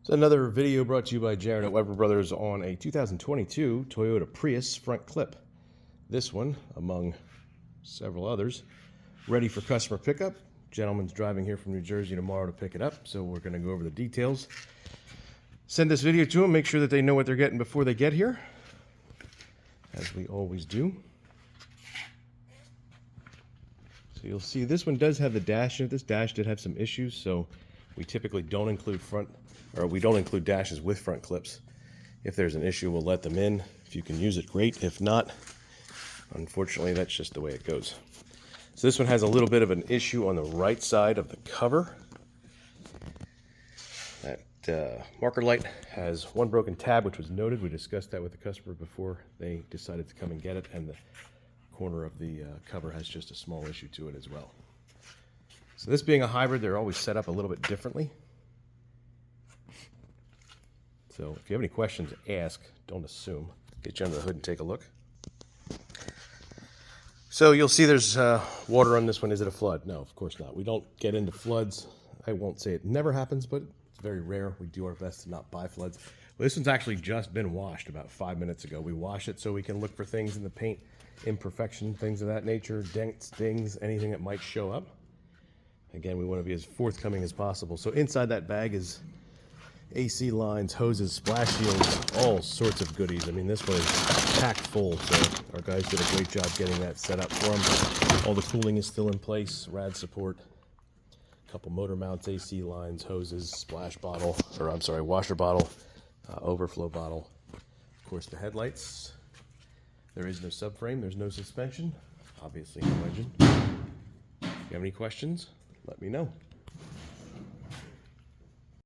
It's another video brought to you by JaredWeberBrothers on a 2022 Toyota Prius front clip. This one, among several others, ready for customer pickup. Gentleman's driving here from New Jersey tomorrow to pick it up, so we're going to go over the details. Send this video to them, make sure that they know what they're getting before they get here, as we always do. So you'll see this one does have the dash in it. This dash did have some issues, so we typically don't include dashes with front clips. If there's an issue, we'll let them in. If you can use it, great. If not, unfortunately, that's just the way it goes. So this one has a little bit of an issue on the right side of the cover. That marker light has one broken tab, which was noted. We discussed that with the customer before they decided to come and get it, and the corner of the cover has just a small issue to it as well. So this being a hybrid, they're always set up a little bit differently. So if you have any questions, ask. Don't assume. Get you under the hood and take a look. So you'll see there's water on this one. Is it a flood? No, of course not. We don't get into floods. I won't say it never happens, but it's very rare. We do our best to not buy floods. Well, this one's actually just been washed about 5 minutes ago. We wash it so we can look for things in the paint, imperfection, things of that nature, dents, dings, anything that might show up. Again, we want to be as forthcoming as possible. So inside that bag is AC lines, hoses, splash shields, all sorts of goodies. I mean, this one is packed full, so our guys did a great job getting that set up for them. All the cooling is still in place, rad support, a couple motor mounts, AC lines, hoses, splash bottle, or I'm sorry, washer bottle, overflow bottle. Of course, the headlights. There is no subframe, there's no suspension, obviously no engine. If you have any questions, let me know.